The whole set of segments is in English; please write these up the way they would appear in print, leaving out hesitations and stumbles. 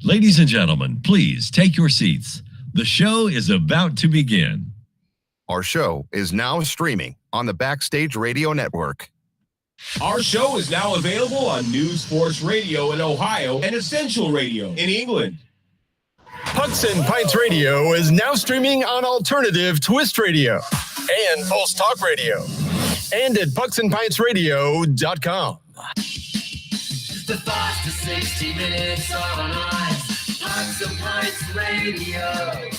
Ladies and gentlemen, please take your seats. The show is about to begin. Our show is now streaming on the Backstage Radio Network. Our show is now available on News Force Radio in Ohio and Essential Radio in England. Pucks and Pints Radio is now streaming on Alternative Twist Radio and Pulse Talk Radio and at pucksandpintsradio.com. The 5 to 60 minutes on ice. Pucks and Pints Radio.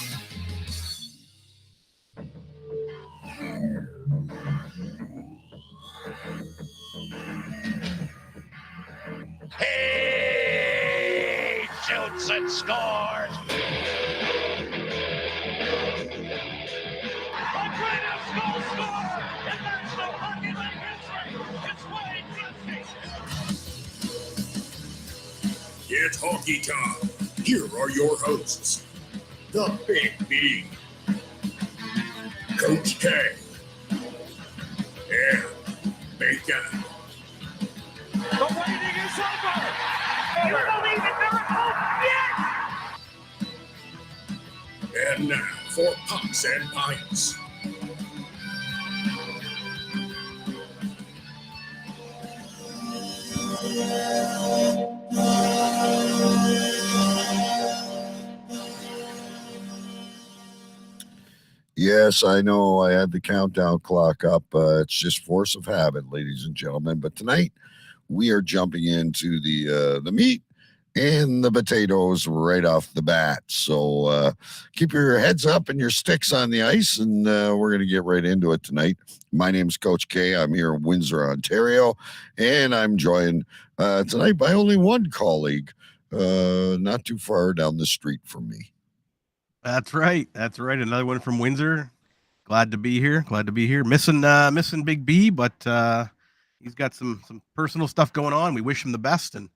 He shoots and scores. It's hockey time. Here are your hosts, the Big B, Coach K, and Bacon. The waiting is over. You believe in miracles? Yes! And now for Pucks and Pints. Yes, I know I had the countdown clock up. It's just force of habit, ladies and gentlemen. But tonight we are jumping into the meat and the potatoes right off the bat. So keep your heads up and your sticks on the ice, and we're going to get right into it tonight. My name is Coach K. I'm here in Windsor, Ontario, and I'm joined tonight by only one colleague, not too far down the street from me. That's right. Another one from Windsor. Glad to be here. Missing Big B, but he's got some personal stuff going on. We wish him the best, and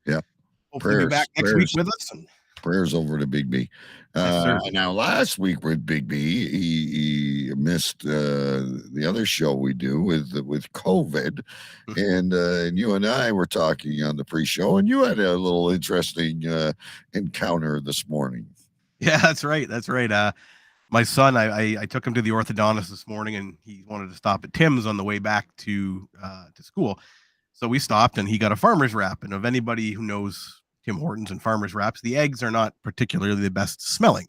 hopefully be back next week with us. And prayers over to Big B. Now, last week with Big B, he missed the other show we do with COVID, and you and I were talking on the pre-show, and you had a little interesting encounter this morning. Yeah, that's right. My son, I took him to the orthodontist this morning, and he wanted to stop at Tim's on the way back to school. So we stopped, and he got a farmer's wrap. And of anybody who knows Tim Hortons and farmer's wraps, the eggs are not particularly the best smelling.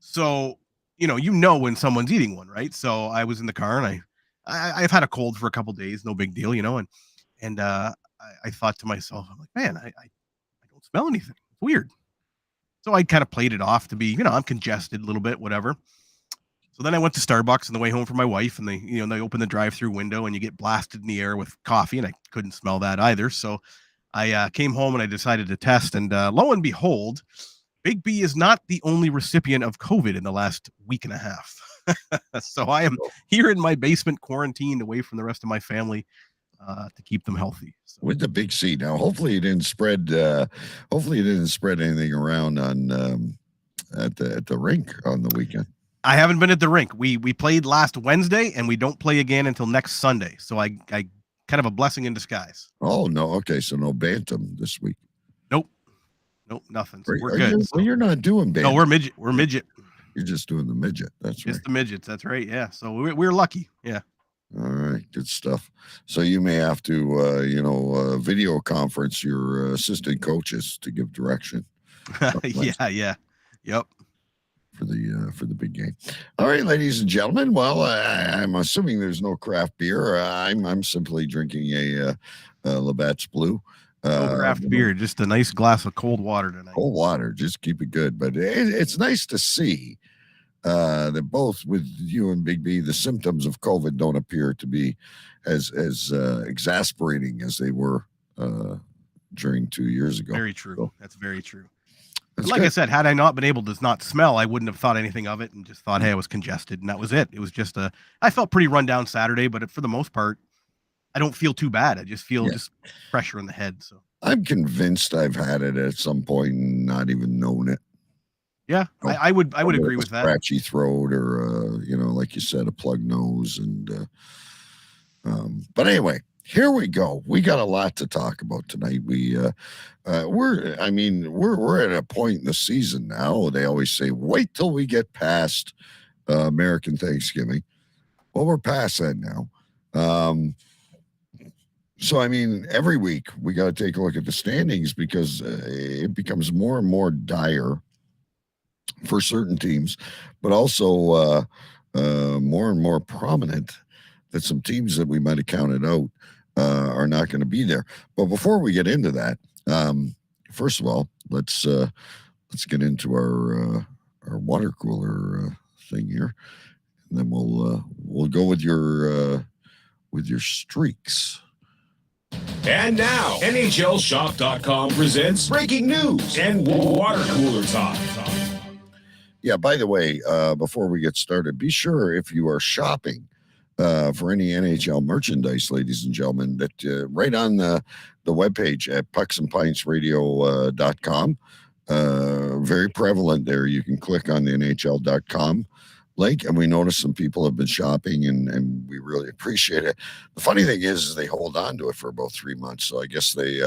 So you know when someone's eating one, right? So I was in the car, and I've had a cold for a couple days, no big deal, and I thought to myself, I'm like, man, I don't smell anything. It's weird. So I kind of played it off to be, I'm congested a little bit, whatever. So then I went to Starbucks on the way home from my wife, and they open the drive-through window, and you get blasted in the air with coffee, and I couldn't smell that either. So I came home and I decided to test, and lo and behold, Big B is not the only recipient of COVID in the last week and a half. So I am here in my basement, quarantined away from the rest of my family. To keep them healthy. So. With the big C. Now, hopefully it didn't spread anything around on at the rink on the weekend. I haven't been at the rink. We played last Wednesday, and we don't play again until next Sunday. So I kind of a blessing in disguise. Oh no, okay, so no bantam this week. Nope, nothing. So we're good. You're not doing bantam. No, we're midget. You're just doing the midget. That's just the midgets. That's right. Yeah. So we're lucky. Yeah. All right, good stuff. So you may have to, video conference your assistant coaches to give direction. Yeah. Yep. For the big game. All right, ladies and gentlemen. Well, I'm assuming there's no craft beer. I'm simply drinking a Labatt's Blue. No craft beer, just a nice glass of cold water tonight. Cold water, just keep it good. But it's nice to see. That both with you and Big B, the symptoms of COVID don't appear to be as exasperating as they were during 2 years ago. Very true. So, that's very true. Like I said, had I not been able to not smell, I wouldn't have thought anything of it and just thought, hey, I was congested, and that was it. It was just I felt pretty run down Saturday, but for the most part, I don't feel too bad. I just feel just pressure in the head. So I'm convinced I've had it at some point and not even known it. Yeah, I would agree with that. Scratchy throat, or like you said, a plug nose, and but anyway, here we go. We got a lot to talk about tonight. We're at a point in the season now. They always say, wait till we get past American Thanksgiving. Well, we're past that now. So, I mean, every week we got to take a look at the standings because it becomes more and more dire for certain teams, but also more and more prominent that some teams that we might have counted out are not going to be there. But before we get into that, first of all, let's get into our water cooler thing here, and then we'll go with your streaks. And now, NHLShop.com presents breaking news and water cooler talk. Yeah, by the way, before we get started, be sure if you are shopping for any NHL merchandise, ladies and gentlemen, that right on the webpage at pucksandpintsradio.com, very prevalent there. You can click on the NHL.com link, and we noticed some people have been shopping, and we really appreciate it. The funny thing is they hold on to it for about 3 months, so I guess they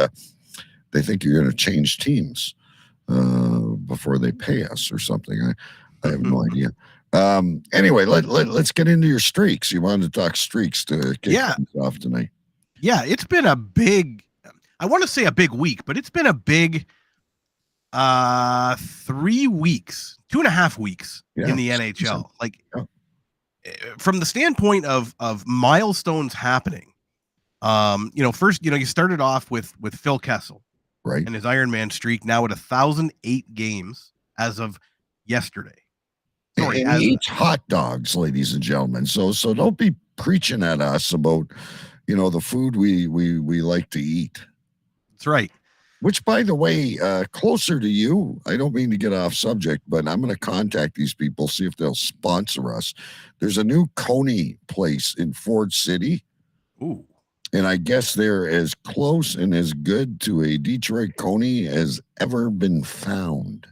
think you're going to change teams before they pay us or something. I have no idea. Anyway, let's get into your streaks. You wanted to talk streaks to kick things off tonight. Yeah, it's been a big, I want to say a big week, but it's been a big 3 weeks, 2.5 weeks in the NHL. From the standpoint of milestones happening, first, you started off with Phil Kessel, right, and his Ironman streak now at 1,008 games as of yesterday. Sorry, and he eats hot dogs, ladies and gentlemen. So don't be preaching at us about, the food we like to eat. That's right. Which, by the way, closer to you, I don't mean to get off subject, but I'm going to contact these people, see if they'll sponsor us. There's a new Coney place in Ford City. Ooh. And I guess they're as close and as good to a Detroit Coney as ever been found.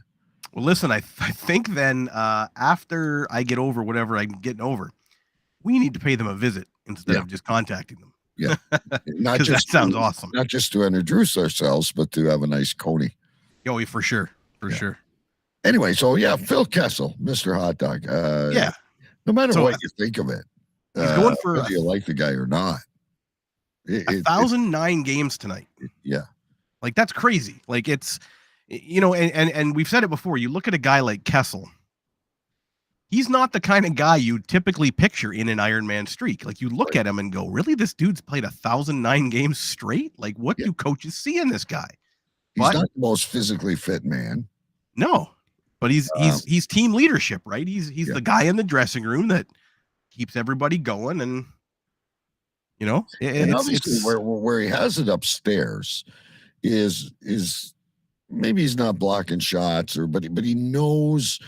Well, listen, I think then after I get over whatever I'm getting over, we need to pay them a visit instead of just contacting them. Yeah, that sounds awesome. Not just to introduce ourselves, but to have a nice Coney. Oh, for sure, sure. Anyway, so Phil Kessel, Mr. Hot Dog. No matter what you think of it, he's going for whether you like the guy or not. 1,009 games tonight. Yeah, that's crazy. It's, and we've said it before. You look at a guy like Kessel. He's not the kind of guy you typically picture in an Ironman streak. You look at him and go, really, this dude's played 1,009 games straight? What do coaches see in this guy? He's not the most physically fit man. No, but he's team leadership, right? He's the guy in the dressing room that keeps everybody going, and and obviously where he has it upstairs is maybe he's not blocking shots but he knows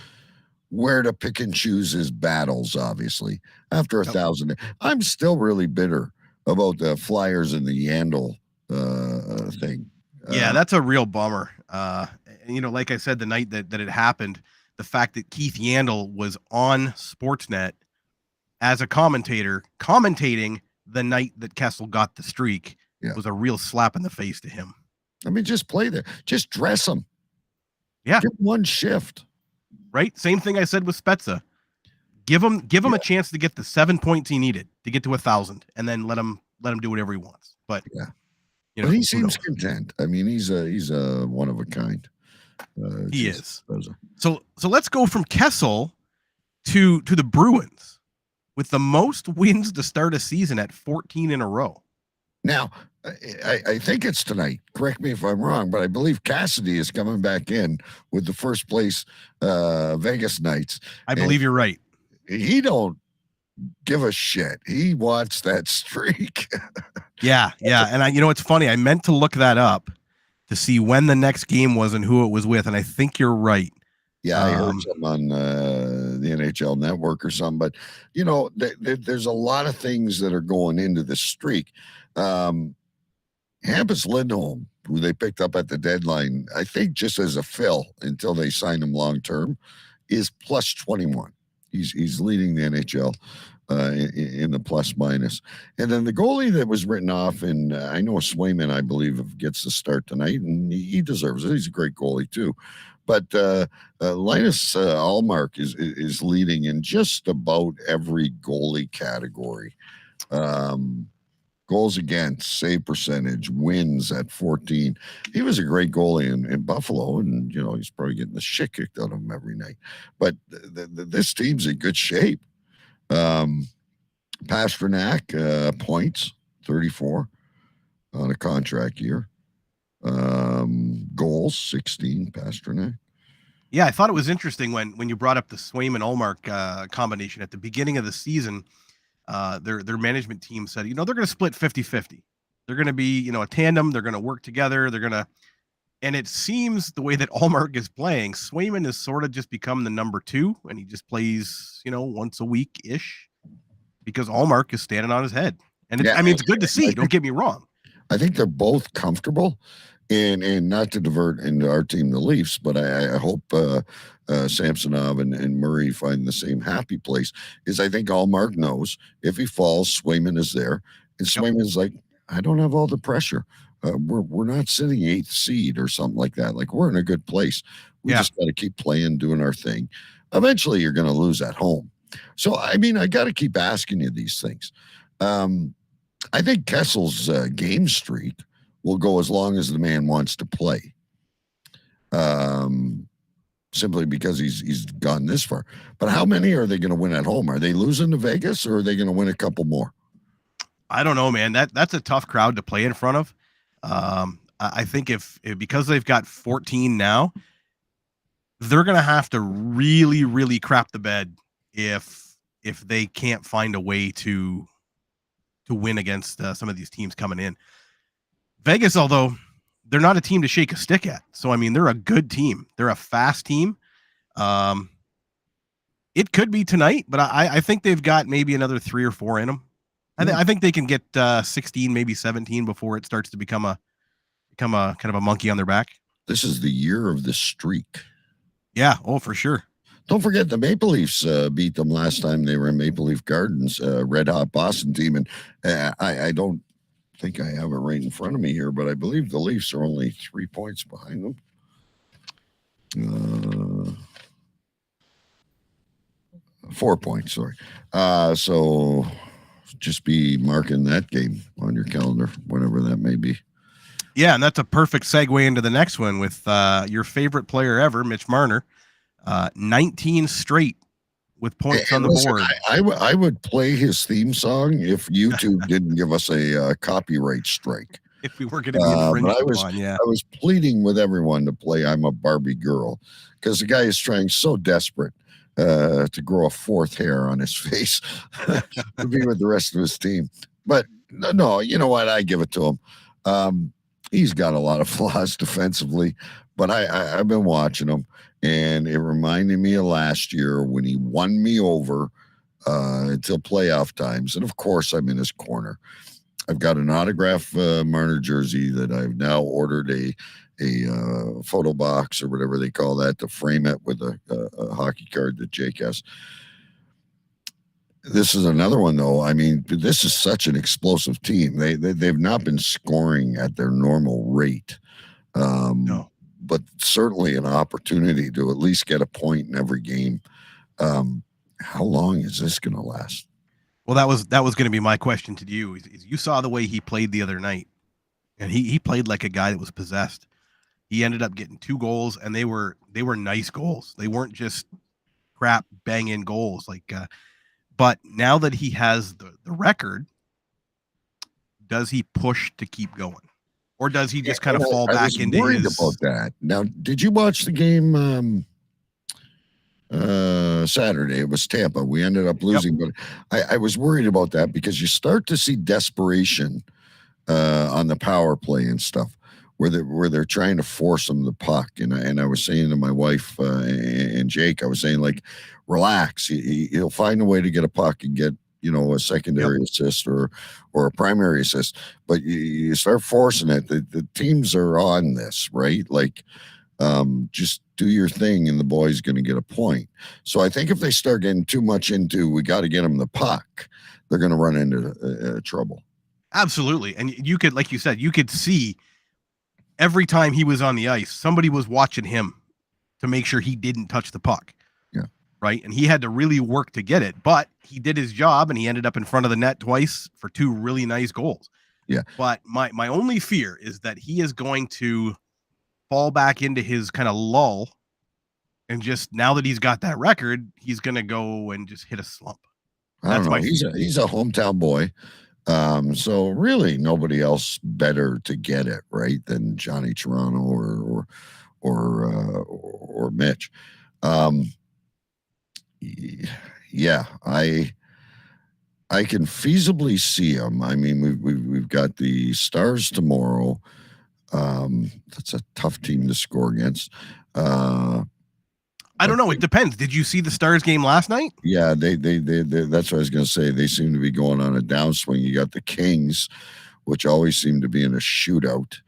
where to pick and choose his battles. Obviously, after 1,000, I'm still really bitter about the Flyers and the Yandel thing. Yeah, that's a real bummer. Like I said, the night that it happened, the fact that Keith Yandel was on Sportsnet as a commentator commentating the night that Kessel got the streak was a real slap in the face to him. I mean, just play there, just dress him. Yeah, give one shift. Right. Same thing I said with Spezza. Give him a chance to get the 7 points he needed to get to 1,000, and then let him do whatever he wants. But but he seems content. I mean, he's a one of a kind. He is. So let's go from Kessel to the Bruins with the most wins to start a season at 14 in a row. Now, I think it's tonight. Correct me if I'm wrong, but I believe Cassidy is coming back in with the first place Vegas Knights. I believe you're right. He don't give a shit. He wants that streak. Yeah. And it's funny. I meant to look that up to see when the next game was and who it was with, and I think you're right. Yeah, I heard some on the NHL Network or something. But, there's a lot of things that are going into this streak. Hampus Lindholm, who they picked up at the deadline, I think just as a fill until they sign him long term, is plus 21. He's leading the NHL in the plus minus. And then the goalie that was written off, and I know Swayman, I believe, gets the start tonight, and he deserves it. He's a great goalie too. But Linus Allmark is leading in just about every goalie category. Goals against, save percentage, wins at 14. He was a great goalie in Buffalo, and he's probably getting the shit kicked out of him every night. But this team's in good shape. Pasternak, points, 34 on a contract year. Goals, 16, Pasternak. Yeah, I thought it was interesting when you brought up the Swayman-Ullmark combination at the beginning of the season. Their management team said, they're going to split 50-50. They're going to be, a tandem. They're going to work together. And it seems the way that Allmark is playing, Swayman has sort of just become the number 2, and he just plays, once a week-ish because Allmark is standing on his head. And it's good to see. Don't get me wrong. I think they're both comfortable. And not to divert into our team, the Leafs, but I hope Samsonov and Murray find the same happy place. Is I think Allmark knows if he falls, Swayman is there, and Swayman is like, I don't have all the pressure. We're not sitting 8th seed or something like that. Like, we're in a good place. We just got to keep playing, doing our thing. Eventually, you're going to lose at home. So I got to keep asking you these things. I think Kessel's game streak will go as long as the man wants to play. Simply because he's gone this far. But how many are they going to win at home? Are they losing to Vegas, or are they going to win a couple more? I don't know, man. That's a tough crowd to play in front of. I think if because they've got 14 now, they're going to have to really, really crap the bed if they can't find a way to win against some of these teams coming in. Vegas, although they're not a team to shake a stick at. So, they're a good team. They're a fast team. It could be tonight, but I think they've got maybe another 3 or 4 in them. I think they can get 16, maybe 17 before it starts to become a kind of a monkey on their back. This is the year of the streak. Yeah. Oh, for sure. Don't forget the Maple Leafs beat them last time they were in Maple Leaf Gardens, red hot Boston team. And I don't think I have it right in front of me here, but I believe the Leafs are only 3 points behind them. 4 points, sorry. So just be marking that game on your calendar, whatever that may be. Yeah, and that's a perfect segue into the next one with your favorite player ever, Mitch Marner. 19 straight with points on the board. I would play his theme song if YouTube didn't give us a copyright strike. If we were going to be infringed on, yeah. I was pleading with everyone to play I'm a Barbie Girl, because the guy is trying so desperate to grow a 4th hair on his face to be with the rest of his team. But no, you know what? I give it to him. He's got a lot of flaws defensively, but I've been watching him. And it reminded me of last year when he won me over until playoff times. And, of course, I'm in his corner. I've got an autographed Marner jersey that I've now ordered a photo box or whatever they call that to frame it with a hockey card that Jake has. This is another one, though. This is such an explosive team. They've not been scoring at their normal rate. No. But certainly an opportunity to at least get a point in every game. How long is this going to last? Well, that was going to be my question to you. Is you saw the way he played the other night, and he played like a guy that was possessed. He ended up getting 2 goals, and they were nice goals. They weren't just crap bang in goals. But now that he has the record, does he push to keep going? Or does he just kind of fall back into his... I was worried about that. Now, did you watch the game Saturday? It was Tampa. We ended up losing, but I was worried about that because you start to see desperation on the power play and stuff where they're trying to force him the puck. And I was saying to my wife and Jake, I was saying, relax. He'll find a way to get a puck and get a secondary assist or a primary assist, but you start forcing it. The teams are on this, right? Just do your thing, and the boy's going to get a point. So I think if they start getting too much into, we got to get him the puck, they're going to run into trouble. Absolutely. And you could, like you said, you could see every time he was on the ice, somebody was watching him to make sure he didn't touch the puck. Yeah. Right. And he had to really work to get it, but he did his job and he ended up in front of the net twice for 2 really nice goals. Yeah. But my only fear is that he is going to fall back into his kind of lull. And just now that he's got that record, he's going to go and just hit a slump. I don't know. He's a hometown boy. So really nobody else better to get it right than Johnny Toronto or Mitch. Yeah, I can feasibly see him. I mean, we've got the Stars tomorrow. That's a tough team to score against. I don't know. It depends. Did you see the Stars game last night? Yeah, they that's what I was going to say. They seem to be going on a downswing. You got the Kings, which always seem to be in a shootout.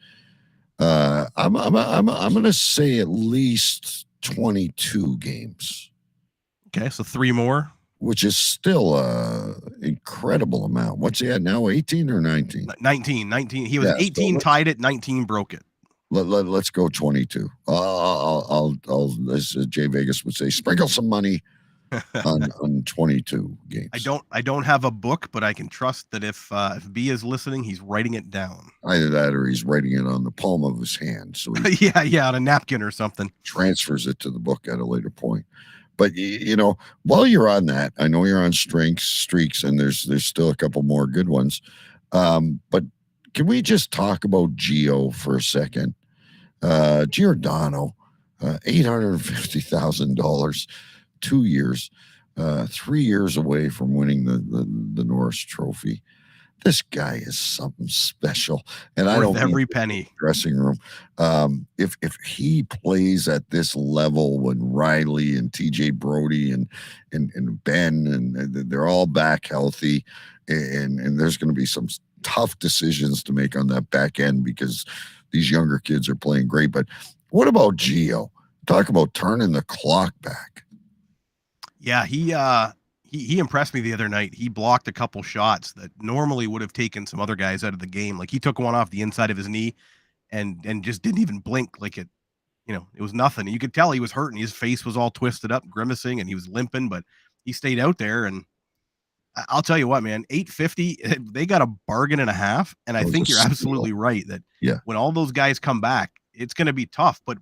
I'm going to say at least 22 games. Okay, so 3 more. Which is still incredible amount. What's he at now? 18 or 19? 19. He was 18, tied it. 19 broke it. Let's go 22. I'll as Jay Vegas would say, sprinkle some money on 22 games. I don't have a book, but I can trust that if B is listening, he's writing it down. Either that or he's writing it on the palm of his hand. So he on a napkin or something. Transfers it to the book at a later point. But while you're on that, I know you're on streaks, and there's still a couple more good ones. But can we just talk about Gio for a second? Giordano, $850,000, 2 years, 3 years away from winning the Norris Trophy. This guy is something special, and I don't every penny. Dressing room. If he plays at this level, when Riley and TJ Brody and Ben and they're all back healthy, and there's going to be some tough decisions to make on that back end because these younger kids are playing great. But what about Gio? Talk about turning the clock back. Yeah, he impressed me the other night. He blocked a couple shots that normally would have taken some other guys out of the game. Like he took one off the inside of his knee and just didn't even blink. Like it was nothing. You could tell he was hurting. His face was all twisted up, grimacing, and he was limping, but he stayed out there. And I'll tell you what, man, $850, they got a bargain and a half. And I think you're absolutely right that when all those guys come back, it's going to be tough. But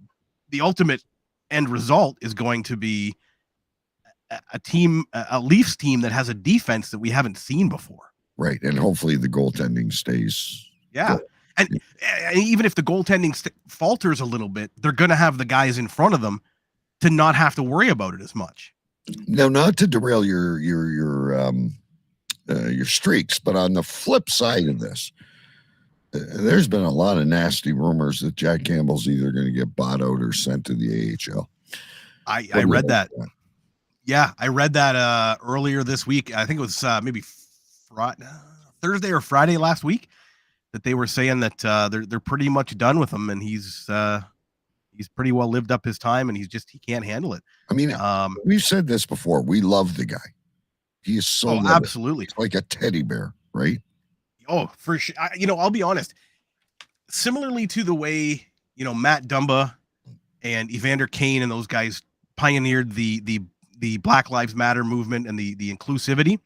the ultimate end result is going to be a Leafs team that has a defense that we haven't seen before. Right. And hopefully the goaltending stays. Yeah. Good. And even if the goaltending falters a little bit, they're going to have the guys in front of them to not have to worry about it as much. Now, not to derail your streaks, but on the flip side of this, there's been a lot of nasty rumors that Jack Campbell's either going to get bought out or sent to the AHL. I read that. Yeah, I read that earlier this week. I think it was maybe Thursday or Friday last week that they were saying that they're pretty much done with him, and he's pretty well lived up his time, and he can't handle it. I mean, we've said this before. We love the guy. He is so absolutely. It's like a teddy bear, right? Oh, for sure. I'll be honest. Similarly to the way Matt Dumba and Evander Kane and those guys pioneered the Black Lives Matter movement and the inclusivity,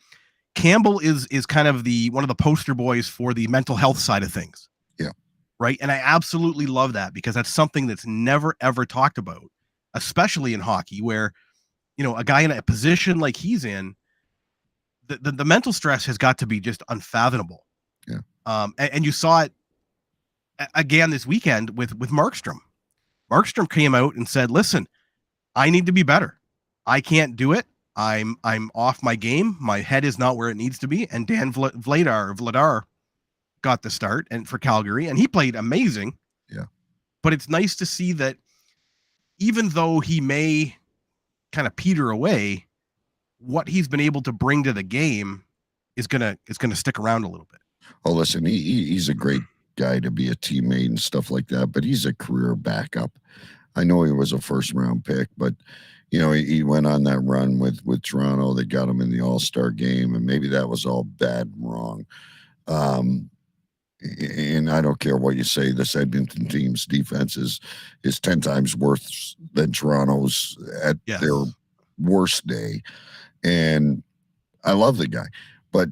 Campbell is kind of one of the poster boys for the mental health side of things. Yeah. Right. And I absolutely love that because that's something that's never, ever talked about, especially in hockey, where, a guy in a position like he's in, the mental stress has got to be just unfathomable. Yeah. And you saw it again this weekend with Markstrom. Markstrom came out and said, listen, I need to be better. I can't do it. I'm off my game. My head is not where it needs to be. And Dan Vladar got the start and for Calgary, and he played amazing. Yeah. But it's nice to see that even though he may kind of peter away, what he's been able to bring to the game is gonna stick around a little bit. Oh, listen, he's a great guy to be a teammate and stuff like that, but he's a career backup. I know he was a first round pick, but he went on that run with Toronto. They got him in the All-Star game, and maybe that was all bad and wrong. And I don't care what you say, this Edmonton team's defense is 10 times worse than Toronto's at their worst day. And I love the guy, but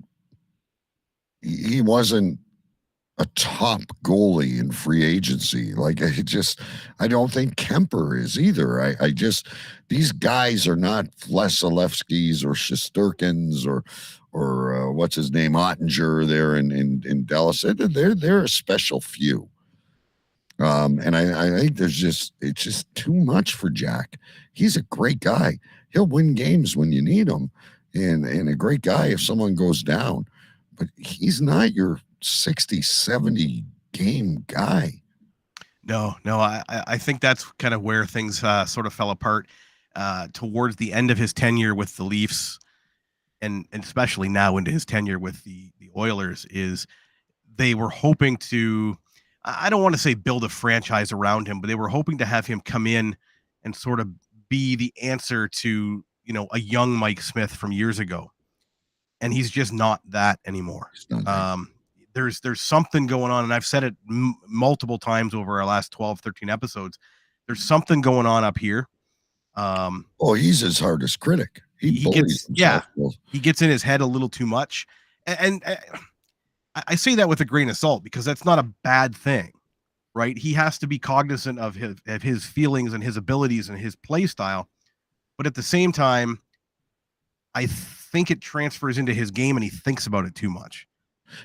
he wasn't a top goalie in free agency. Like, I don't think Kemper is either. These guys are not Vasilevskis or Shesterkins or what's his name, Ottinger there in Dallas. They're a special few. And I think it's just too much for Jack. He's a great guy. He'll win games when you need him, and a great guy if someone goes down. But he's not your 60, 70 game guy. No, I think that's kind of where things sort of fell apart towards the end of his tenure with the Leafs. And especially now into his tenure with the Oilers, is they were hoping to, I don't want to say build a franchise around him, but they were hoping to have him come in and sort of be the answer to, a young Mike Smith from years ago. And he's just not that anymore. There's something going on, and I've said it multiple times over our last 12, 13 episodes. There's something going on up here. He's his hardest critic. He gets in his head a little too much. And I say that with a grain of salt because that's not a bad thing, right? He has to be cognizant of his feelings and his abilities and his play style. But at the same time, I think it transfers into his game and he thinks about it too much.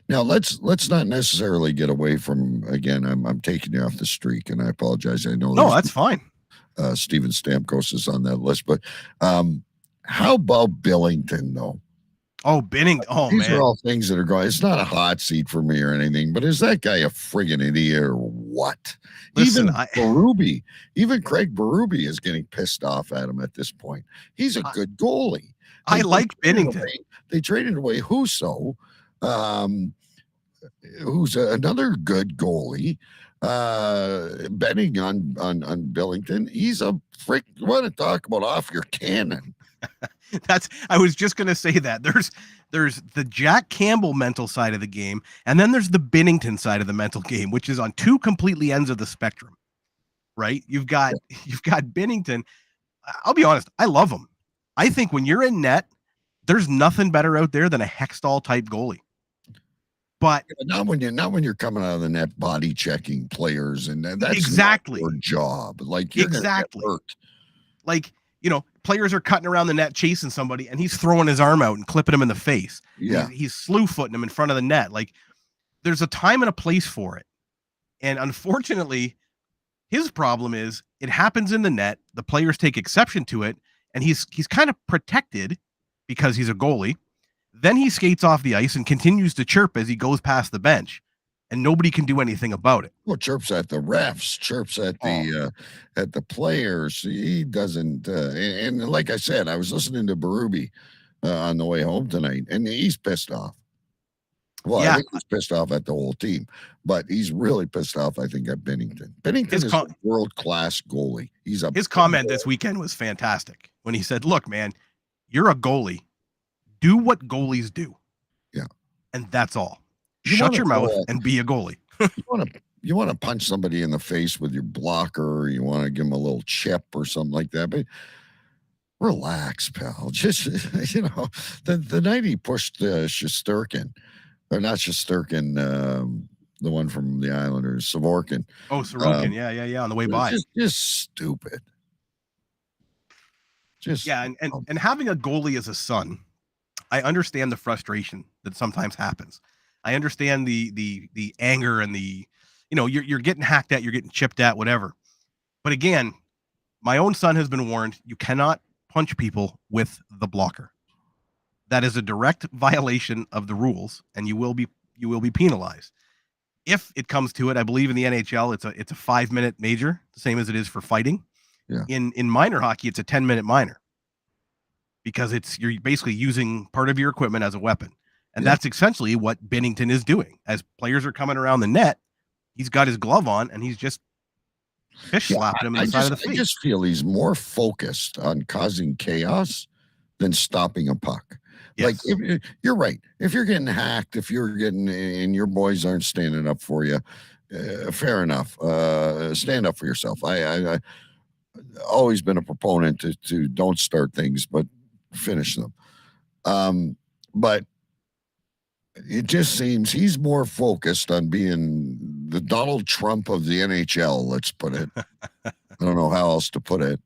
Now let's not necessarily get away from, again, I'm taking you off the streak, and I apologize. I know. No, that's fine. Steven Stamkos is on that list, but how about Billington though? Oh, Bennington. Oh, These man. are all things that are going. It's not a hot seat for me or anything, but is that guy a friggin' idiot or what? Listen, even Craig Berube is getting pissed off at him at this point. He's a good goalie. I like Bennington. They traded away Husso, who's another good goalie. Betting on Billington. He's a frick. Want to talk about off your cannon? I was just going to say that there's the Jack Campbell mental side of the game, and then there's the Binnington side of the mental game, which is on two completely ends of the spectrum, right? You've got Binnington. I'll be honest, I love him. I think when you're in net, there's nothing better out there than a Hextall type goalie. But not when you're coming out of the net body checking players, and that's exactly not your job. Like, you're exactly hurt. Like, players are cutting around the net chasing somebody, and he's throwing his arm out and clipping him in the face. Yeah, he's slew footing him in front of the net. Like, there's a time and a place for it. And unfortunately, his problem is it happens in the net. The players take exception to it, and he's kind of protected because he's a goalie. Then he skates off the ice and continues to chirp as he goes past the bench, and nobody can do anything about it. Well, chirps at the refs, chirps at the players. He doesn't. And like I said, I was listening to Berube on the way home tonight, and he's pissed off. Well, I think he's pissed off at the whole team, but he's really pissed off, I think, at Binnington. Binnington is a world-class goalie. His comment this weekend was fantastic when he said, "Look, man, you're a goalie. Do what goalies do." Yeah. And that's all. Shut your mouth and be a goalie. you want to punch somebody in the face with your blocker, or you want to give them a little chip or something like that, but relax, pal. Just, the night he pushed Shesterkin, or not Shesterkin, the one from the Islanders, Sorokin. Oh, Sorokin. Yeah. On the way by. Just stupid. And having a goalie as a son, I understand the frustration that sometimes happens. I understand the anger and you're getting hacked at, you're getting chipped at, whatever. But again, my own son has been warned, you cannot punch people with the blocker. That is a direct violation of the rules, and you will be penalized. If it comes to it, I believe in the NHL, it's a 5-minute major, the same as it is for fighting. Yeah. In minor hockey, it's a 10-minute minor, because you're basically using part of your equipment as a weapon. And that's essentially what Binnington is doing. As players are coming around the net, he's got his glove on and he's just fish slapping him in I the side of the I face. just feel he's more focused on causing chaos than stopping a puck. Like, Yes. you're right. If you're getting hacked, if you're getting and your boys aren't standing up for you, fair enough. Stand up for yourself. I always been a proponent to don't start things, but finish them. But it just seems he's more focused on being the Donald Trump of the NHL, let's put it. I don't know how else to put it,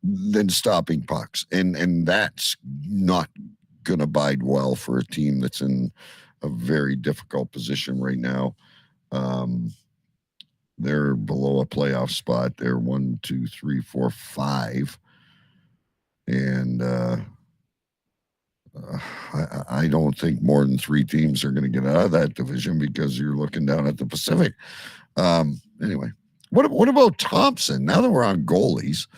than stopping pucks. And that's not going to bide well for a team that's in a very difficult position right now. They're below a playoff spot. They're 1, 2, 3, 4, 5. And I don't think more than 3 teams are going to get out of that division because you're looking down at the Pacific. Anyway, what about Thompson? Now that we're on goalies,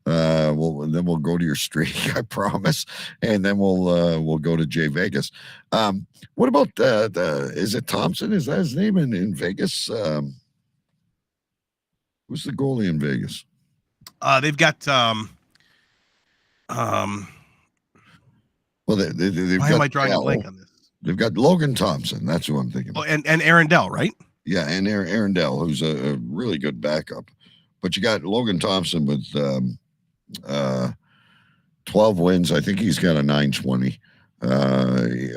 we'll go to your streak, I promise, and then we'll go to Jay Vegas. What about is it Thompson? Is that his name in Vegas? Who's the goalie in Vegas? They've got Well, they've why got am I drawing a blank on this? They've got Logan Thompson. That's who I'm thinking of. Oh, and Aaron Dell, right? Yeah, and Aaron Dell, who's a really good backup. But you got Logan Thompson with 12 wins. I think he's got a 920.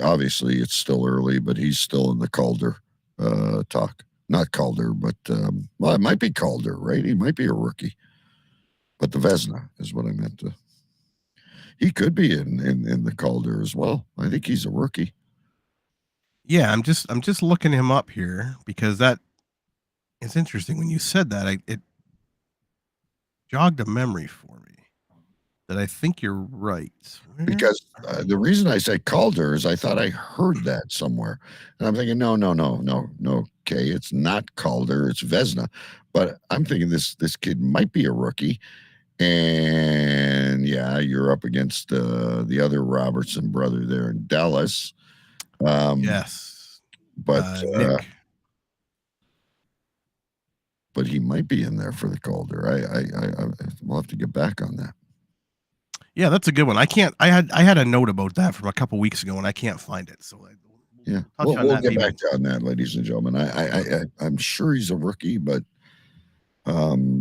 Obviously, it's still early, but he's still in the Calder talk. Not Calder, but well, it might be Calder, right? He might be a rookie. But the Vezina is what I meant to. He could be in the Calder as well. I think he's a rookie. Yeah, I'm just looking him up here because that it's interesting. When you said that, it jogged a memory for me that I think you're right. Because the reason I say Calder is I thought I heard that somewhere. And I'm thinking, no. Okay, it's not Calder, it's Vezina. But I'm thinking this kid might be a rookie. And yeah, you're up against the other Robertson brother there in Dallas. Yes. But Nick. But he might be in there for the Calder. I we'll have to get back on that. Yeah, that's a good one. I had a note about that from a couple weeks ago and I can't find it. So we'll get back on that, ladies and gentlemen. I'm sure he's a rookie, but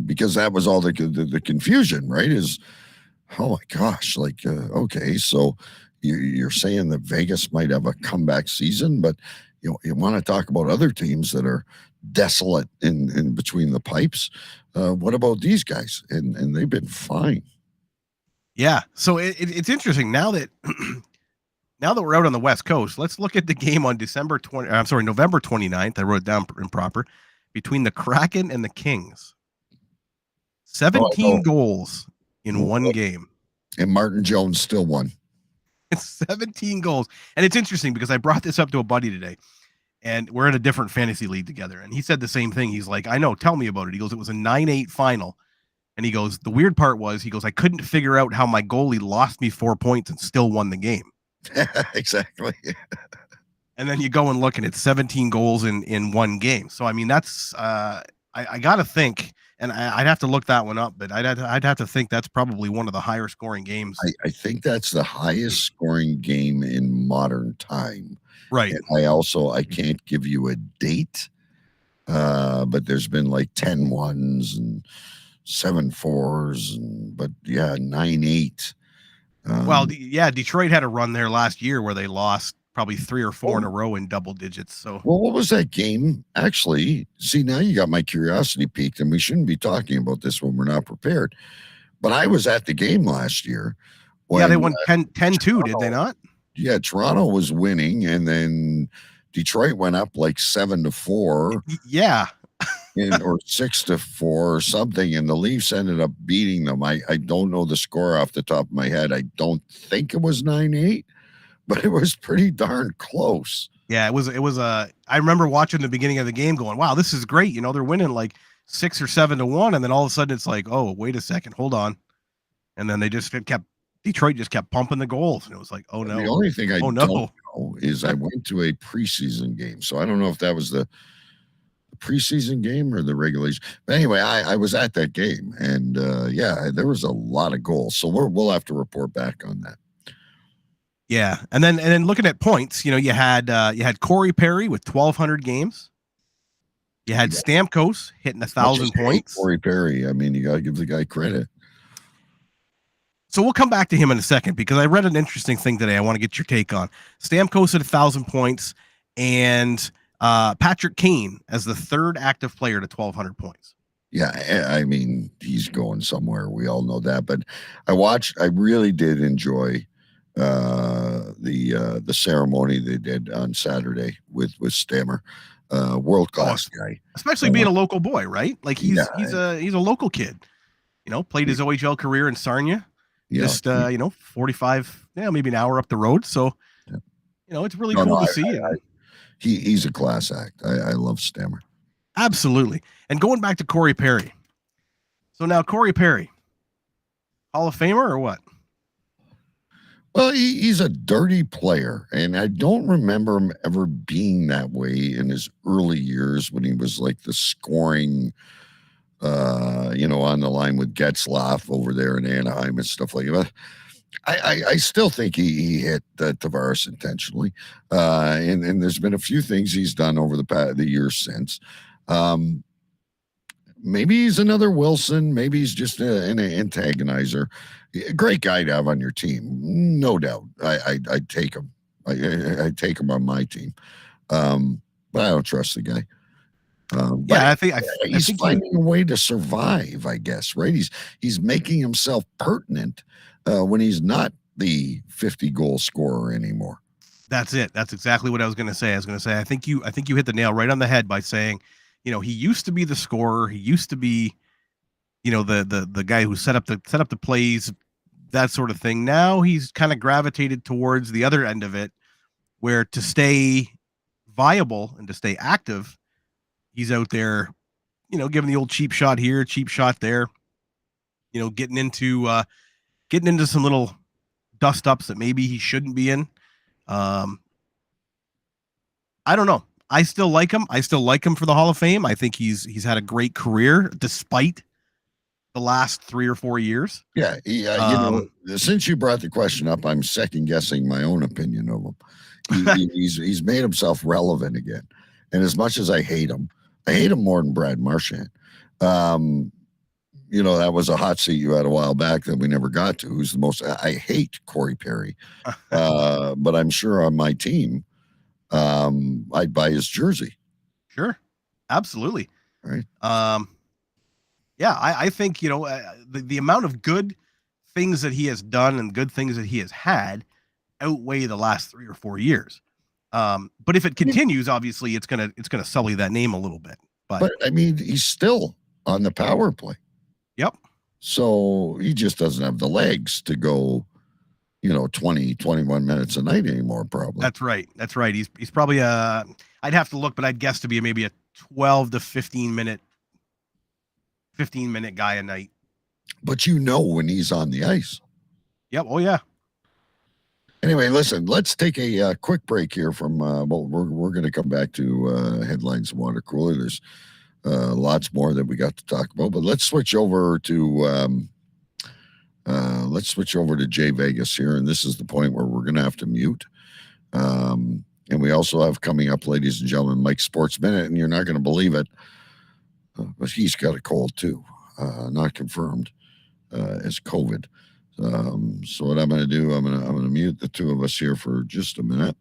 because that was all the confusion, right? Is oh my gosh, like okay, so you're saying that Vegas might have a comeback season, but you want to talk about other teams that are desolate in between the pipes. What about these guys? And they've been fine. Yeah, so it's interesting now that we're out on the West Coast. Let's look at the game on November 29th. I wrote it down improper. Between the Kraken and the Kings. 17 goals in one game. And Martin Jones still won. 17 goals. And it's interesting because I brought this up to a buddy today. And we're in a different fantasy league together. And he said the same thing. He's like, I know, tell me about it. He goes, it was a 9-8 final. And he goes, the weird part was, he goes, I couldn't figure out how my goalie lost me 4 points and still won the game. Exactly. And then you go and look and it's 17 goals in one game. So, I mean, that's, I got to think, and I'd have to look that one up, but I'd have to think that's probably one of the higher scoring games. I think that's the highest scoring game in modern time. Right. And I can't give you a date, but there's been like 10 1s and 7 4s, but yeah, 9-8. Well, Detroit had a run there last year where they lost probably 3 or 4 in a row in double digits. So, well, what was that game? Actually, see, now you got my curiosity piqued, and we shouldn't be talking about this when we're not prepared. But I was at the game last year. Yeah, they won 10-2, did they not? Yeah, Toronto was winning, and then Detroit went up like 7-4. Yeah. Or 6-4 or something, and the Leafs ended up beating them. I don't know the score off the top of my head. I don't think it was 9-8, but it was pretty darn close. Yeah, it was I remember watching the beginning of the game going, wow, this is great. They're winning like 6 or 7-1, and then all of a sudden it's like, oh, wait a second, hold on. And then Detroit just kept pumping the goals, and it was like, oh no. The only thing I don't know is I went to a preseason game, so I don't know if that was the preseason game or the regulation? But anyway, I was at that game, and there was a lot of goals. So we'll have to report back on that. Yeah, and then looking at points, you had Corey Perry with 1,200 games. You had Stamkos hitting 1,000 points. Corey Perry. I mean, you got to give the guy credit. So we'll come back to him in a second because I read an interesting thing today. I want to get your take on Stamkos at 1,000 points and Patrick Kane as the third active player to 1,200 points. Yeah, I mean, he's going somewhere. We all know that. But I really did enjoy the ceremony they did on Saturday with Stammer. World class guy, especially being a local boy, right? Like he's a local kid. Played his OHL career in Sarnia. Yeah, just 45, maybe an hour up the road. So, it's really cool to see. He's a class act. I love Stammer. Absolutely. And going back to Corey Perry. So now Corey Perry, Hall of Famer or what? Well, he's a dirty player, and I don't remember him ever being that way in his early years when he was like the scoring, on the line with Getzlaff over there in Anaheim and stuff like that. I still think he hit Tavares intentionally, and there's been a few things he's done over the years since. Maybe he's another Wilson. Maybe he's just an antagonizer. A great guy to have on your team, no doubt. I'd take him. I take him on my team, but I don't trust the guy. I think he's finding a way to survive. I guess, right? He's making himself pertinent when he's not the 50-goal scorer anymore. That's it. That's exactly what I was going to say. I think you hit the nail right on the head by saying, he used to be the scorer. He used to be, the guy who set up the plays, that sort of thing. Now he's kind of gravitated towards the other end of it, where to stay viable and to stay active, he's out there, giving the old cheap shot here, cheap shot there, getting into some little dust ups that maybe he shouldn't be in. I don't know. I still like him. I still like him for the Hall of Fame. I think he's had a great career despite the last 3 or 4 years. Yeah. Since you brought the question up, I'm second guessing my own opinion of him. He's made himself relevant again. And as much as I hate him more than Brad Marchand. That was a hot seat you had a while back that we never got to. Who's the most? I hate Corey Perry, but I'm sure on my team, I'd buy his jersey. Sure, absolutely. Right. I think the amount of good things that he has done and good things that he has had outweigh the last 3 or 4 years. But if it continues, obviously it's gonna sully that name a little bit. But I mean, he's still on the power play. Yep. So he just doesn't have the legs to go, 20, 21 minutes a night anymore, probably. That's right. He's probably I'd have to look, but I'd guess to be maybe a 12 to 15 minute guy a night. But when he's on the ice. Yep. Oh yeah. Anyway, listen, let's take a quick break here from, we're going to come back to headlines and water cooler. There's lots more that we got to talk about, but let's switch over to Jay Vegas here. And this is the point where we're going to have to mute. And we also have coming up, ladies and gentlemen, Mike's Sports Minute, and you're not going to believe it, but he's got a cold too, not confirmed as COVID. So what I'm going to do, I'm going to mute the two of us here for just a minute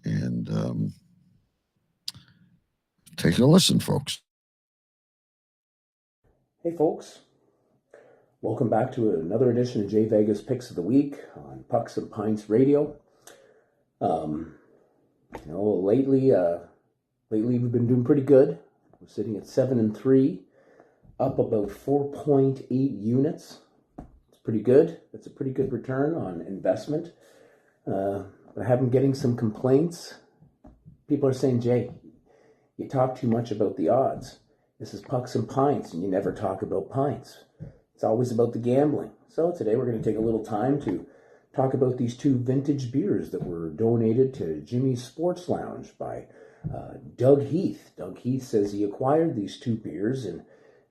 and take a listen, folks. Hey, folks. Welcome back to another edition of Jay Vegas Picks of the Week on Pucks and Pints Radio. Lately we've been doing pretty good. We're sitting at 7-3, up about 4.8 units. Pretty good. It's a pretty good return on investment. But I have been getting some complaints. People are saying, Jay, you talk too much about the odds. This is Pucks and Pints, and you never talk about pints. It's always about the gambling. So today we're going to take a little time to talk about these 2 vintage beers that were donated to Jimmy's Sports Lounge by Doug Heath. Doug Heath says he acquired these two beers in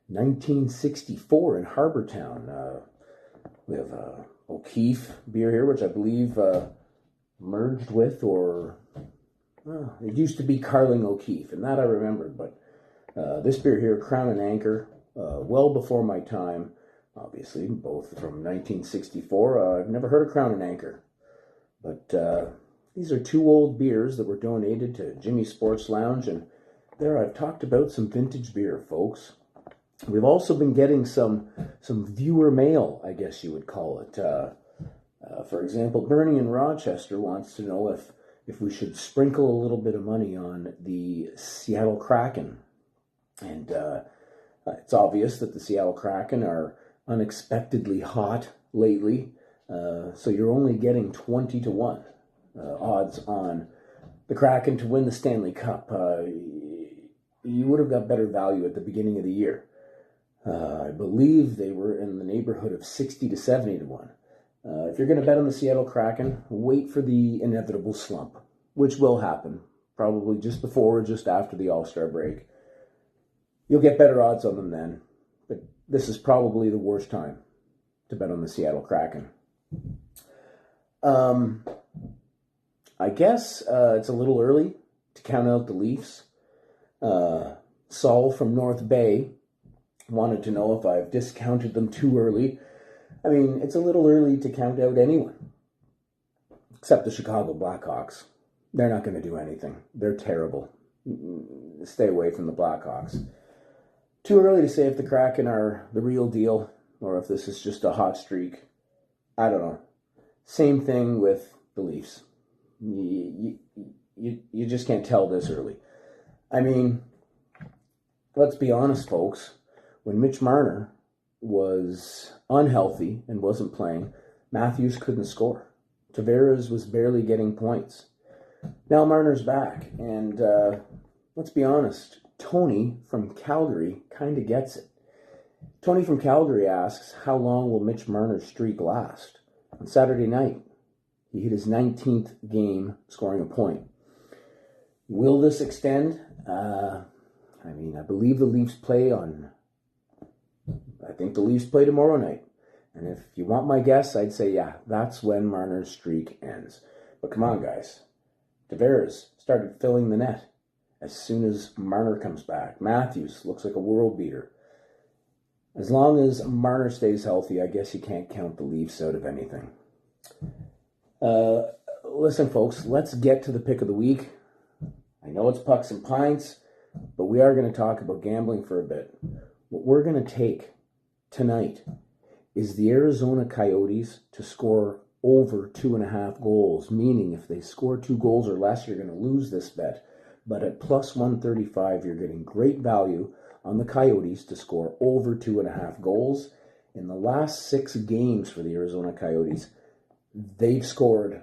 1964 in Harbortown. We have O'Keefe beer here, which I believe merged with, or it used to be Carling O'Keefe, and that I remembered. But this beer here, Crown and Anchor, well before my time, obviously, both from 1964. I've never heard of Crown and Anchor, but these are two old beers that were donated to Jimmy's Sports Lounge, and there I've talked about some vintage beer, folks. We've also been getting some viewer mail, I guess you would call it. For example, Bernie in Rochester wants to know if we should sprinkle a little bit of money on the Seattle Kraken. And it's obvious that the Seattle Kraken are unexpectedly hot lately, so you're only getting 20-1 odds on the Kraken to win the Stanley Cup. You would have got better value at the beginning of the year. I believe they were in the neighborhood of 60-70-1. If you're going to bet on the Seattle Kraken, wait for the inevitable slump, which will happen probably just before or just after the All-Star break. You'll get better odds on them then, but this is probably the worst time to bet on the Seattle Kraken. I guess it's a little early to count out the Leafs. Saul from North Bay wanted to know if I've discounted them too early. I mean, it's a little early to count out anyone, except the Chicago Blackhawks. They're not going to do anything. They're terrible. Stay away from the Blackhawks. Too early to say if the Kraken are the real deal or if this is just a hot streak. I don't know. Same thing with the Leafs. You just can't tell this early. I mean, let's be honest, folks. When Mitch Marner was unhealthy and wasn't playing, Matthews couldn't score. Tavares was barely getting points. Now Marner's back, and let's be honest, Tony from Calgary kind of gets it. Tony from Calgary asks, how long will Mitch Marner's streak last? On Saturday night, he hit his 19th game scoring a point. Will this extend? I believe the Leafs play I think the Leafs play tomorrow night. And if you want my guess, I'd say, yeah, that's when Marner's streak ends. But come on, guys. Tavares started filling the net as soon as Marner comes back. Matthews looks like a world beater. As long as Marner stays healthy, I guess you can't count the Leafs out of anything. Listen, folks, let's get to the pick of the week. I know it's Pucks and Pints, but we are going to talk about gambling for a bit. What we're going to take tonight is the Arizona Coyotes to score over 2.5 goals, meaning if they score 2 goals or less, you're going to lose this bet. But at plus 135, you're getting great value on the Coyotes to score over 2.5 goals. In the last 6 games for the Arizona Coyotes, they've scored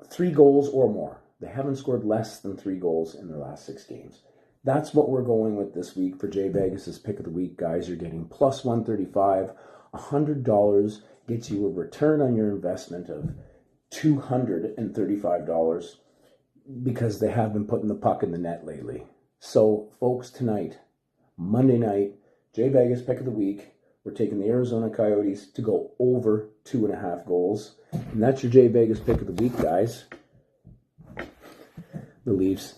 3 goals or more. They haven't scored less than 3 goals in their last 6 games. That's what we're going with this week for Jay Vegas' pick of the week, guys. You're getting plus 135. $100 gets you a return on your investment of $235 because they have been putting the puck in the net lately. So, folks, tonight, Monday night, Jay Vegas pick of the week. We're taking the Arizona Coyotes to go over 2.5 goals. And that's your Jay Vegas pick of the week, guys. The Leafs.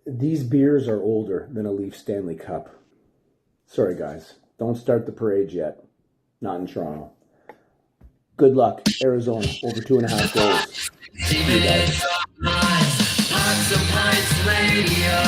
These beers are older than a Leaf Stanley Cup. Sorry, guys. Don't start the parade yet. Not in Toronto. Good luck, Arizona. Over 2.5 goals. See you guys. Pucks and Pints Radio.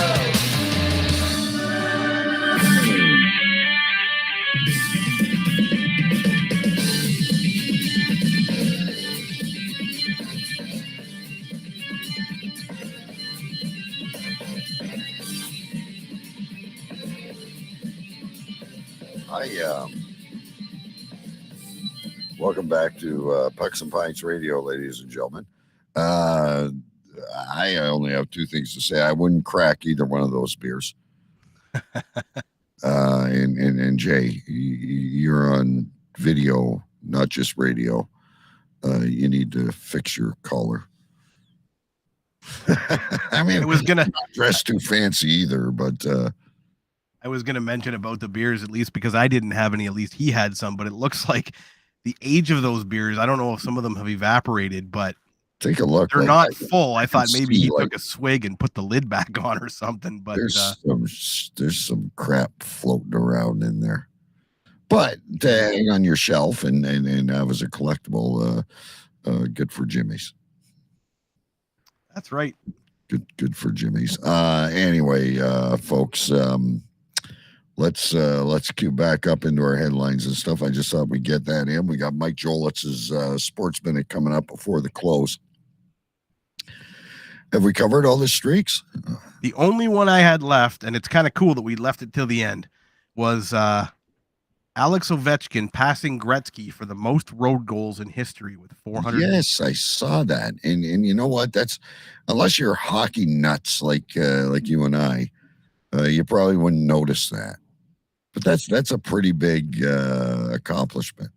Welcome back to Pucks and Pints Radio, ladies and gentlemen. I only have 2 things to say. I wouldn't crack either one of those beers. And Jay, you're on video, not just radio. You need to fix your collar. I mean, I was gonna not dress too fancy either, but I was gonna mention about the beers at least because I didn't have any. At least he had some, but it looks like the age of those beers. I don't know if some of them have evaporated, but take a look. they're like, not full. I thought can maybe see, he like, took a swig and put the lid back on or something. But there's some crap floating around in there. But to hang on your shelf and have as a collectible, good for Jimmy's. that's right. Good for Jimmy's. Anyway, folks, let's cue back up into our headlines and stuff. I just thought we'd get that in. We got Mike Jolitz's Sports Minute coming up before the close. Have we covered all the streaks? The only one I had left, and it's kind of cool that we left it till the end, was Alex Ovechkin passing Gretzky for the most road goals in history with 400. Yes, I saw that, and you know what? That's unless you're hockey nuts like you and I, you probably wouldn't notice that. But that's a pretty big accomplishment.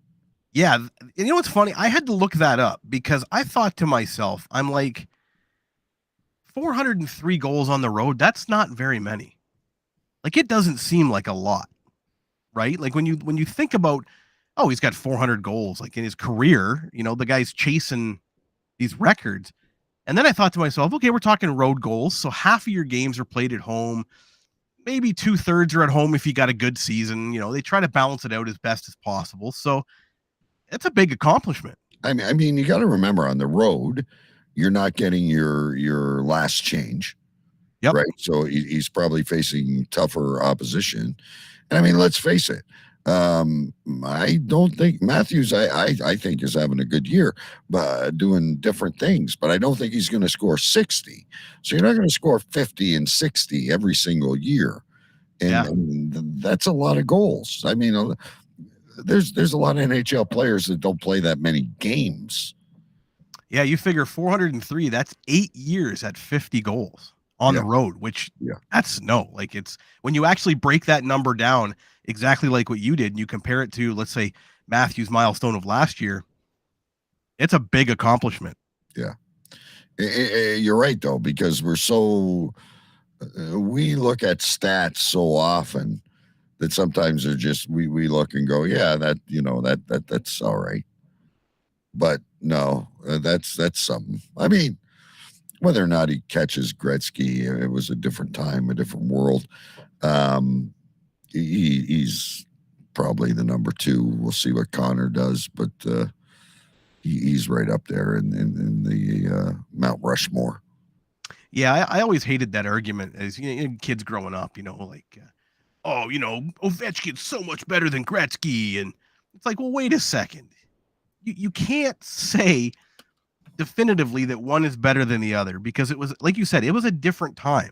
Yeah, and you know what's funny? I had to look that up because I thought to myself, I'm like, 403 goals on the road. That's not very many. Like it doesn't seem like a lot. Right? Like when you think about, oh, he's got 400 goals like in his career, you know, the guy's chasing these records. And then I thought to myself, okay, we're talking road goals. So half of your games are played at home. Maybe 2/3 are at home if you got a good season. You know, they try to balance it out as best as possible. So it's a big accomplishment. I mean, you got to remember on the road, you're not getting your last change. Yep. Right. So he's probably facing tougher opposition. And I mean, let's face it. I don't think Matthews, I think is having a good year, but doing different things, but I don't think he's going to score 60. So you're not going to score 50 and 60 every single year. And that's a lot of goals. I mean, there's a lot of NHL players that don't play that many games. Yeah. You figure 403, that's 8 years at 50 goals on the road, which that's like it's when you actually break that number down exactly like what you did and you compare it to, let's say, Matthews' milestone of last year, it's a big accomplishment. Yeah. You're right, though, because we're so we look at stats so often that sometimes they're just we look and go, yeah, that's all right. But no, that's something. I mean, whether or not he catches Gretzky, it was a different time, a different world. He's probably the number 2. We'll see what Connor does, but he's right up there in the Mount Rushmore. Yeah, I always hated that argument as kids growing up, like, Ovechkin's so much better than Gretzky. And it's like, well, wait a second. You can't say definitively that one is better than the other because it was, like you said, it was a different time.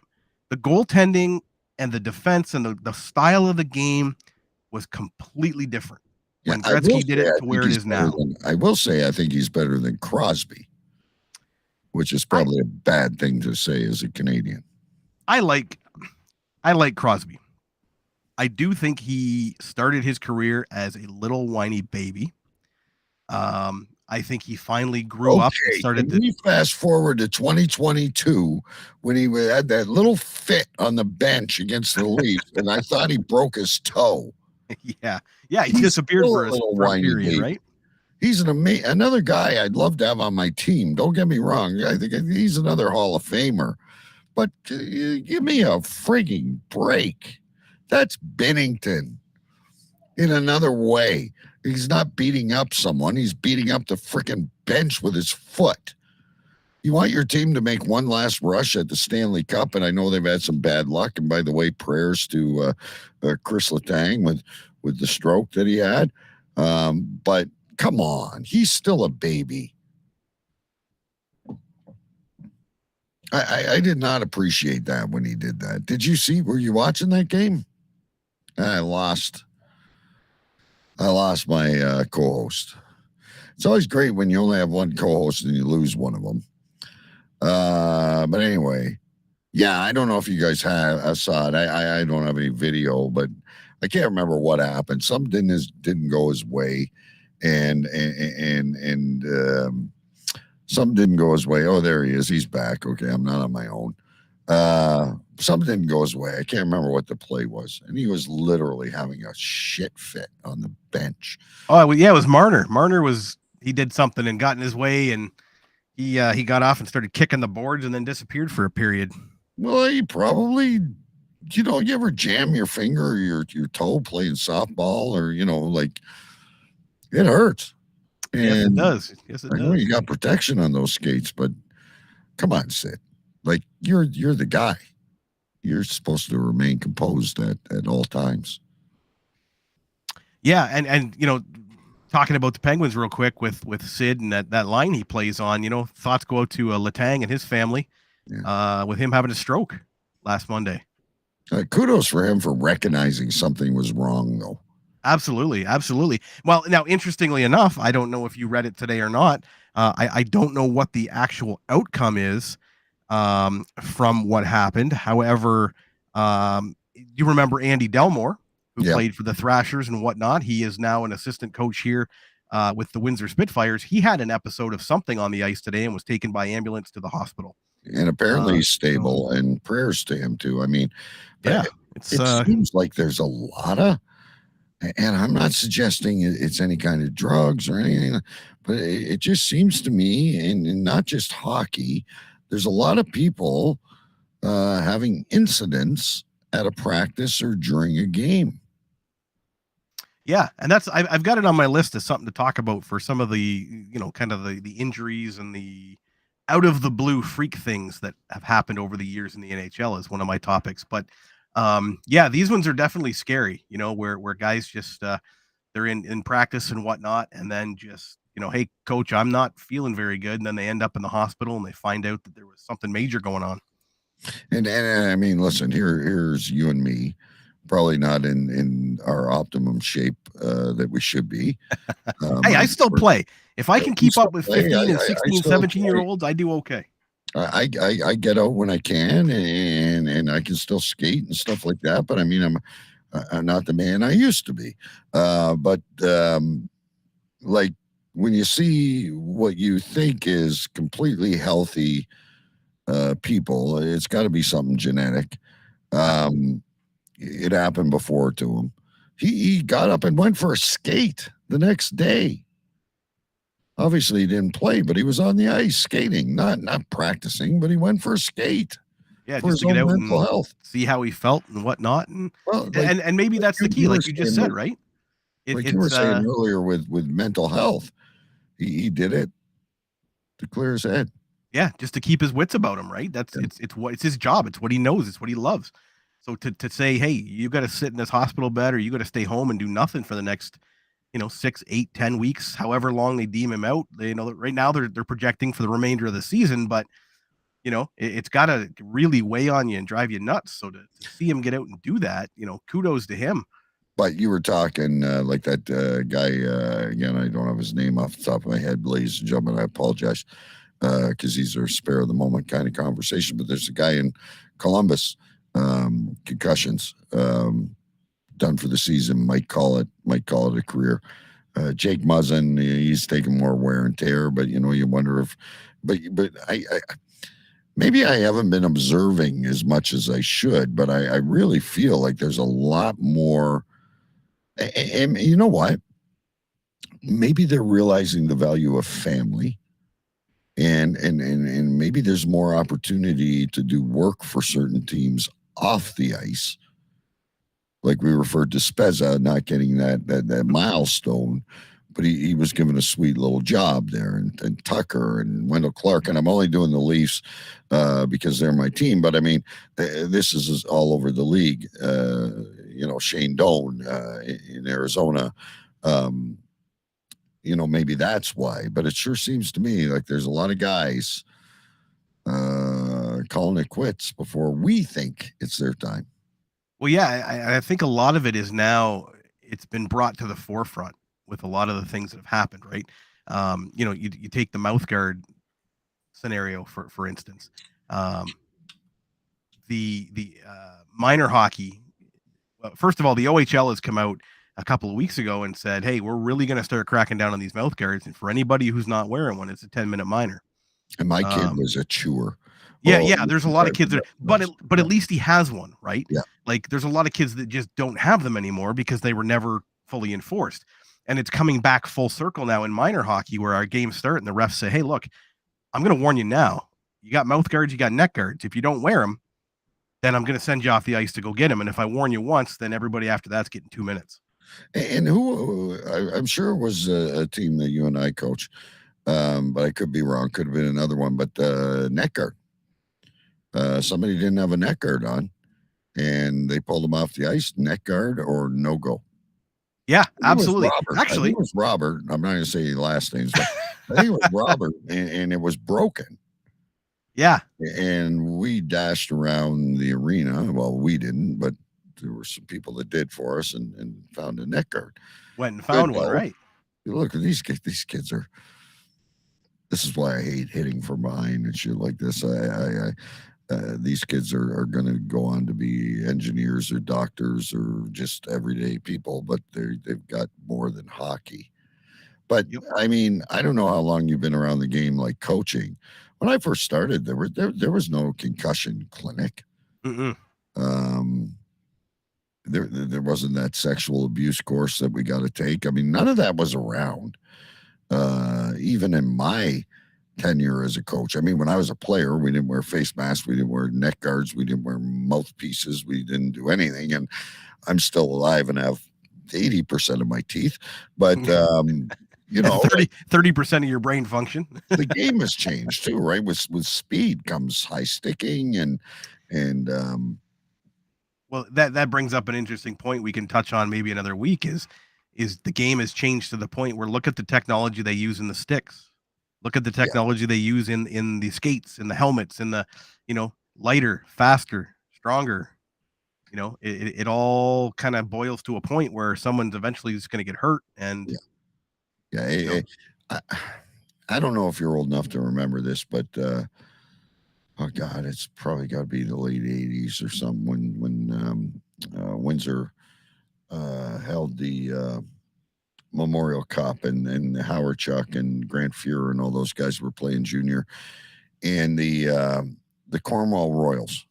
The goaltending and the defense and the style of the game was completely different when Gretzky did it to where it is now. I will say I think he's better than Crosby, which is probably a bad thing to say as a Canadian. I like Crosby. I do think he started his career as a little whiny baby. I think he finally grew up and started to fast forward to 2022 when he had that little fit on the bench against the Leafs, and I thought he broke his toe. Yeah, he disappeared for a period, baby. Right? He's another guy I'd love to have on my team. Don't get me wrong. I think he's another Hall of Famer, but give me a frigging break. That's Binnington in another way. He's not beating up someone. He's beating up the freaking bench with his foot. You want your team to make one last rush at the Stanley Cup, and I know they've had some bad luck. And by the way, prayers to Chris Letang with the stroke that he had. But come on, he's still a baby. I did not appreciate that when he did that. Did you see? Were you watching that game? I lost my co-host. It's always great when you only have one co-host and you lose one of them. But anyway, yeah, I don't know if you guys saw it. I don't have any video, but I can't remember what happened. Something didn't go his way, and Something didn't go his way. Oh, there he is. He's back. Okay, I'm not on my own. Something didn't go his way. I can't remember what the play was. And he was literally having a shit fit on the bench. Oh, well, yeah, it was Marner. Marner he did something and got in his way, and he got off and started kicking the boards and then disappeared for a period. Well, he probably, you ever jam your finger or your toe playing softball, or, like, it hurts. And yes, it does. Yes, it I know does. you got protection on those skates, but come on, Sid. Like, you're the guy. You're supposed to remain composed at all times. Yeah, and talking about the Penguins real quick with Sid and that line he plays on, thoughts go out to Letang and his family, with him having a stroke last Monday. Kudos for him for recognizing something was wrong, though. Absolutely. Well, now, interestingly enough, I don't know if you read it today or not. I don't know what the actual outcome is from what happened. However, you remember Andy Delmore, who played for the Thrashers and whatnot. He is now an assistant coach here with the Windsor Spitfires. He had an episode of something on the ice today and was taken by ambulance to the hospital. And apparently he's stable, and prayers to him too. I mean, it seems like there's a lot of, and I'm not suggesting it's any kind of drugs or anything, but it just seems to me, and not just hockey, there's a lot of people having incidents at a practice or during a game. Yeah, and I've got it on my list as something to talk about for some of the, kind of the injuries and the out of the blue freak things that have happened over the years in the NHL is one of my topics. But these ones are definitely scary, where guys just they're in practice and whatnot, and then just, hey, coach, I'm not feeling very good, and then they end up in the hospital and they find out that there was something major going on. And I mean, listen, here's you and me, probably not in our optimum shape that we should be. Hey, I still play. If I can keep up with 15 and 16, 17-year-olds, I do okay. I get out when I can, and I can still skate and stuff like that. But I mean, I'm not the man I used to be. But like, when you see what you think is completely healthy people, it's got to be something genetic. It happened before to him. He got up and went for a skate the next day. Obviously, he didn't play, but he was on the ice skating, not practicing, but he went for a skate. Yeah, for just his to get own out mental and health. see how he felt and whatnot. And Well, and maybe that's the key, like you just said, right? Like you were saying earlier with mental health, he did it to clear his head. Yeah, just to keep his wits about him, right? It's his job. It's what he knows. It's what he loves. So to say, hey, you got to sit in this hospital bed, or you got to stay home and do nothing for the next, 6, 8, 10 weeks, however long they deem him out. They right now they're projecting for the remainder of the season, but it's got to really weigh on you and drive you nuts. So to see him get out and do that, kudos to him. But you were talking like that guy, again, I don't have his name off the top of my head, ladies and gentlemen, I apologize, because these are spare of the moment kind of conversation. But there's a guy in Columbus, concussions, done for the season, might call it a career. Jake Muzzin, he's taking more wear and tear, but you wonder if, but I maybe I haven't been observing as much as I should, but I really feel like there's a lot more. And you know what? Maybe they're realizing the value of family, and maybe there's more opportunity to do work for certain teams off the ice. Like we referred to Spezza not getting that milestone, but he was given a sweet little job there, and Tucker and Wendell Clark. And I'm only doing the Leafs because they're my team, but I mean, this is all over the league. Shane Doan in Arizona, maybe that's why, but it sure seems to me like there's a lot of guys calling it quits before we think it's their time. Well, yeah, I think a lot of it is now it's been brought to the forefront with a lot of the things that have happened, right? You take the mouth guard scenario for instance. The minor hockey. Well, first of all, the OHL has come out a couple of weeks ago and said, "Hey, we're really going to start cracking down on these mouth guards, and for anybody who's not wearing one, it's a 10-minute minor." And my kid was a chewer. Yeah. There's a lot of kids that, but Yeah. at least he has one, right? Yeah. Like there's a lot of kids that just don't have them anymore because they were never fully enforced. And it's coming back full circle now in minor hockey where our games start and the refs say, "Hey, look, I'm going to warn you now. You got mouth guards, you got neck guards. If you don't wear them, then I'm going to send you off the ice to go get him. And if I warn you once, then everybody after that's getting 2 minutes." And I'm sure it was a team that you and I coach, but I could be wrong. Could have been another one. But neck guard. Somebody didn't have a neck guard on, and they pulled him off the ice. Neck guard or no go. Yeah, absolutely. Actually, it was Robert. I'm not going to say last names, but I think it was Robert, and it was broken. Yeah. And we dashed around the arena. Well, we didn't, but there were some people that did for us and found a neck guard. Went and found one, right? Look at these kids. These kids are. This is why I hate hitting from behind and shit like this. These kids are going to go on to be engineers or doctors or just everyday people, but they've got more than hockey. But I mean, I don't know how long you've been around the game, like coaching. When I first started, there was no concussion clinic. Mm-mm. There wasn't that sexual abuse course that we got to take. I mean, none of that was around. Even in my tenure as a coach. I mean, when I was a player, we didn't wear face masks, we didn't wear neck guards, we didn't wear mouthpieces, we didn't do anything. And I'm still alive and have 80% of my teeth. But you know, 30% of your brain function. The game has changed too, right? With speed comes high sticking and well, that brings up an interesting point we can touch on maybe another week is the game has changed to the point where look at the technology they use in the sticks. Look at the technology they use in the skates, in the helmets, in the, lighter, faster, stronger. It all kind of boils to a point where someone's eventually just going to get hurt. And I don't know if you're old enough to remember this, but oh God, it's probably got to be the late '80s or something when Windsor held the Memorial Cup and Howard Chuck and Grant Fuhrer and all those guys were playing junior, and the Cornwall Royals.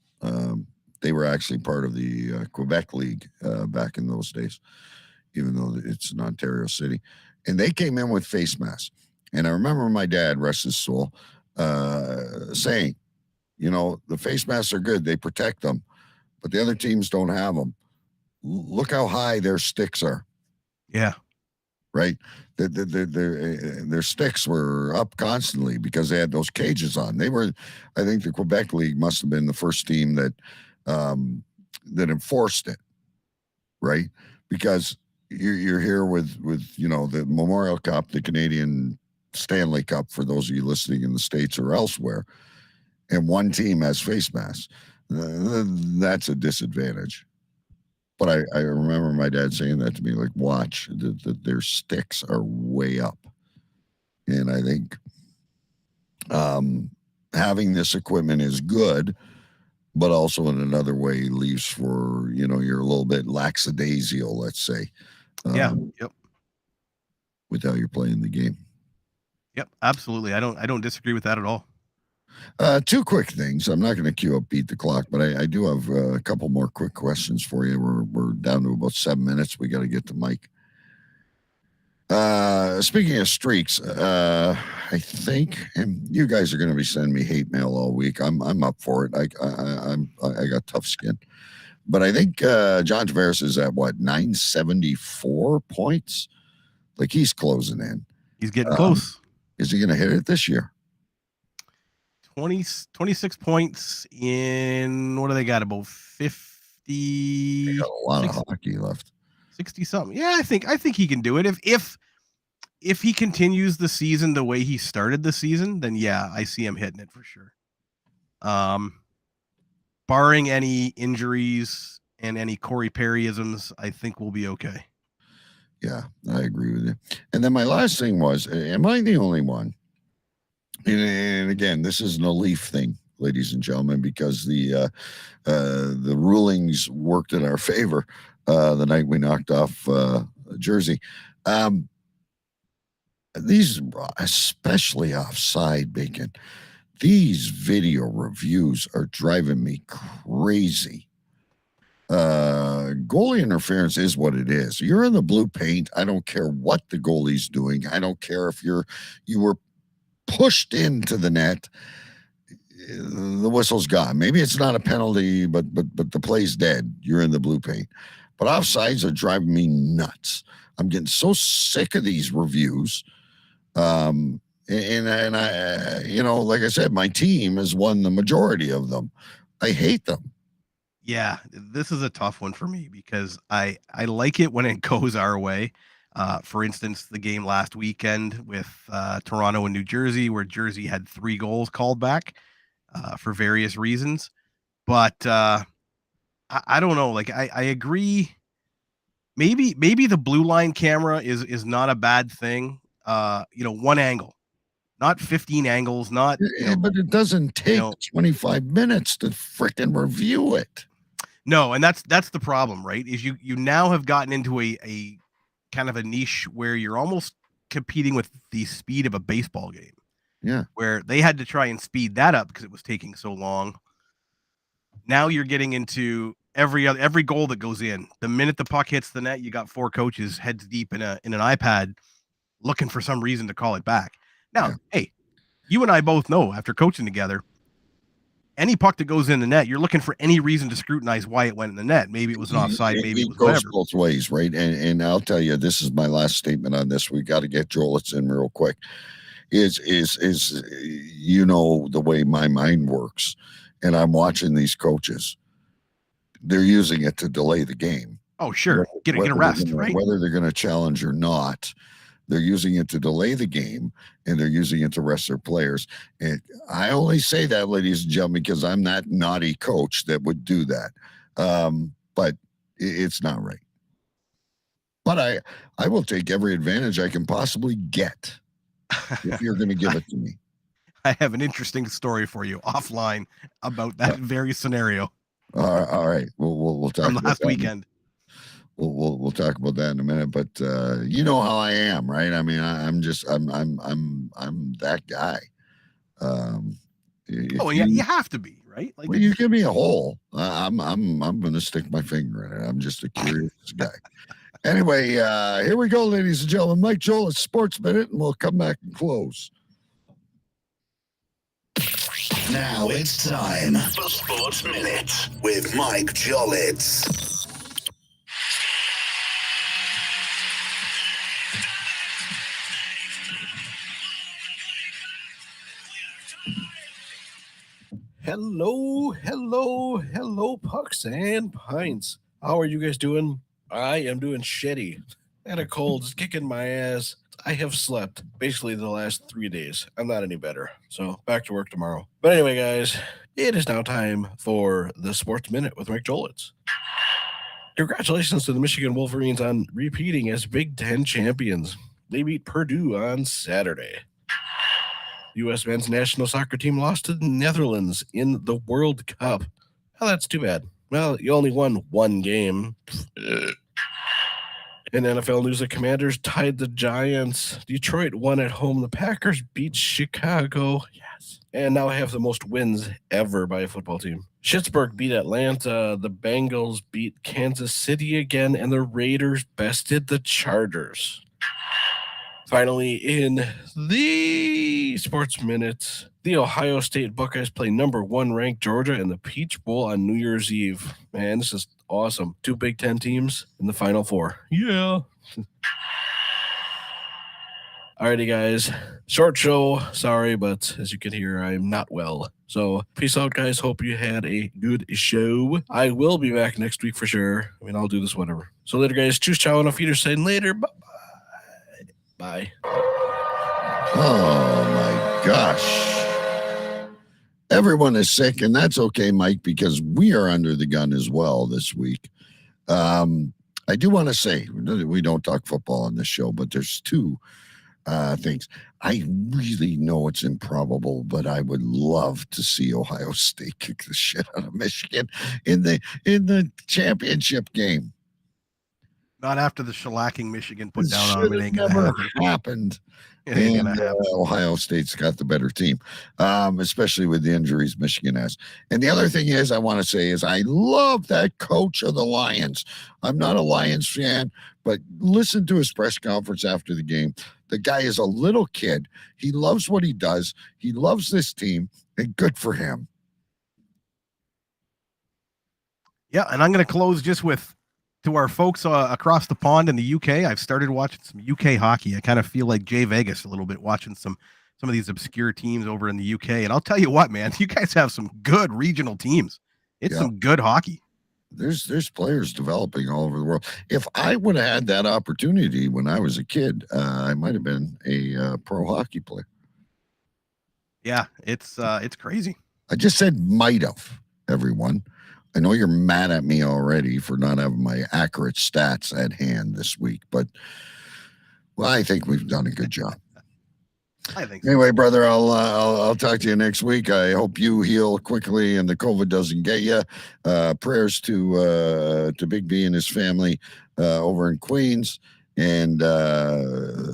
They were actually part of the Quebec League back in those days, even though it's an Ontario city. And they came in with face masks. And I remember my dad, rest his soul, saying, the face masks are good. They protect them, but the other teams don't have them. Look how high their sticks are. Yeah. Right. Their sticks were up constantly because they had those cages on. I think the Quebec League must have been the first team that enforced it. Right. Because you're here with the Memorial Cup, the Canadian Stanley Cup, for those of you listening in the States or elsewhere, and one team has face masks. That's a disadvantage. But I remember my dad saying that to me, like, watch, their sticks are way up. And I think having this equipment is good, but also in another way leaves for, you're a little bit lackadaisical, let's say. Yep. With how you're playing the game. Yep, absolutely. I don't disagree with that at all. Two quick things. I'm not going to queue up Beat the Clock, but I do have a couple more quick questions for you. We're down to about 7 minutes. We got to get to Mike. Speaking of streaks, I think, and you guys are going to be sending me hate mail all week. I'm up for it. I got tough skin, but I think John Tavares is at 974 points. Like he's closing in. He's getting close. Is he going to hit it this year? 26 points in, what do they got, about 50? They got a lot 60, of hockey left. 60 something. Yeah, I think he can do it. If he continues the season the way he started the season, then yeah, I see him hitting it for sure. Barring any injuries and any Corey Perryisms, I think we'll be okay. Yeah, I agree with you. And then my last thing was, am I the only one? And again, this isn't a Leaf thing, ladies and gentlemen, because the rulings worked in our favor the night we knocked off Jersey. These, especially offside, Bacon. these video reviews are driving me crazy. Goalie interference is what it is. You're in the blue paint. I don't care what the goalie's doing. I don't care if you were pushed into the net. The whistle's gone. Maybe it's not a penalty, but the play's dead. You're in the blue paint. But offsides are driving me nuts. I'm getting so sick of these reviews. And I, like I said, my team has won the majority of them. I hate them. Yeah, this is a tough one for me because I like it when it goes our way. For instance, the game last weekend with Toronto and New Jersey, where Jersey had 3 goals called back for various reasons. But I don't know. Like I agree. Maybe the blue line camera is not a bad thing. One angle, not 15 angles, not. But it doesn't take 25 minutes to frickin' review it. No, and that's the problem, right? Is you now have gotten into a kind of a niche where you're almost competing with the speed of a baseball game. Yeah. Where they had to try and speed that up because it was taking so long. Now you're getting into every goal that goes in. The minute the puck hits the net, you got 4 coaches heads deep in an iPad looking for some reason to call it back. Now, hey, you and I both know after coaching together, any puck that goes in the net, you're looking for any reason to scrutinize why it went in the net. Maybe it was an offside, maybe it was goes whatever. Both ways, right? And I'll tell you, this is my last statement on this. We got to get Jolitz in real quick. Is the way my mind works, and I'm watching these coaches. They're using it to delay the game. Oh, sure. Get a rest, right? Whether they're going to challenge or not, they're using it to delay the game, and they're using it to rest their players. And I only say that, ladies and gentlemen, because I'm that naughty coach that would do that. But it's not right. But I will take every advantage I can possibly get if you're going to give it to me. I have an interesting story for you offline about that very scenario. All right. We'll talk from about last that. weekend. We'll talk about that in a minute, but you know how I am, right? I mean, I'm that guy. You have to be, right? Like, well, you give me a hole, I'm going to stick my finger in it. I'm just a curious guy. Anyway, here we go, ladies and gentlemen. Mike Joel at Sports Minute, and we'll come back and close. Now it's time for Sports Minute with Mike Jollitz. Hello, pucks and pints. How are you guys doing? I am doing shitty. I had a cold, it's kicking my ass. I have slept basically the last 3 days. I'm not any better. So back to work tomorrow. But anyway, guys, it is now time for the Sports Minute with Mike Jolitz. Congratulations to the Michigan Wolverines on repeating as Big Ten champions. They beat Purdue on Saturday. U.S. men's national soccer team lost to the Netherlands in the World Cup. Well, that's too bad. Well, you only won 1 game. In NFL news, the Commanders tied the Giants. Detroit won at home. The Packers beat Chicago. Yes. And now have the most wins ever by a football team. Pittsburgh beat Atlanta. The Bengals beat Kansas City again. And the Raiders bested the Chargers. Finally, in the Sports Minute, the Ohio State Buckeyes play number 1 ranked Georgia in the Peach Bowl on New Year's Eve. Man, this is awesome. 2 Big Ten teams in the Final Four. Yeah. Alrighty, guys. Short show. Sorry, but as you can hear, I'm not well. So peace out, guys. Hope you had a good show. I will be back next week for sure. I mean, I'll do this whatever. So later, guys. Tschüss, ciao, and auf Wiedersehen. Later. Bye. Bye. Oh, my gosh. Everyone is sick, and that's okay, Mike, because we are under the gun as well this week. I do want to say, we don't talk football on this show, but there's 2 things. I really know it's improbable, but I would love to see Ohio State kick the shit out of Michigan in the championship game. Not after the shellacking Michigan put This down on should them. It have ain't gonna never happen. happened. It ain't And gonna happen. Ohio State's got the better team, especially with the injuries Michigan has. And the other thing is, I want to say is I love that coach of the Lions. I'm not a Lions fan, but listen to his press conference after the game. The guy is a little kid. He loves what he does. He loves this team, and good for him. Yeah, and I'm going to close just with, to our folks across the pond in the UK, I've started watching some UK hockey. I kind of feel like Jay Vegas a little bit, watching some of these obscure teams over in the UK. And I'll tell you what, man, you guys have some good regional teams. It's some good hockey. There's players developing all over the world. If I would have had that opportunity when I was a kid, I might have been a pro hockey player. Yeah, it's crazy. I just said might have, everyone. I know you're mad at me already for not having my accurate stats at hand this week, but well, I think we've done a good job. I think so. Anyway, brother, I'll talk to you next week. I hope you heal quickly and the COVID doesn't get you. Prayers to Big B and his family over in Queens, and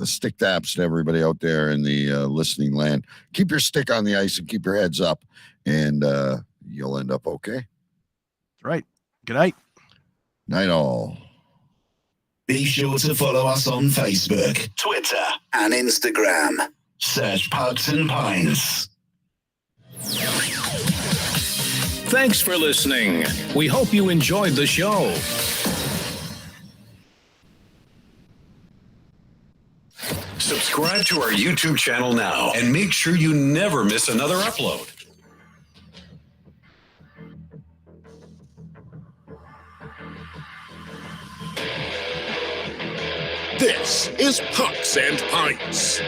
stick taps to everybody out there in the listening land. Keep your stick on the ice and keep your heads up, and you'll end up okay. Right. Good night. Night all. Be sure to follow us on Facebook, Twitter, and Instagram. Search Pugs and Pints. Thanks for listening. We hope you enjoyed the show. Subscribe to our YouTube channel now and make sure you never miss another upload. This is Pucks and Pints.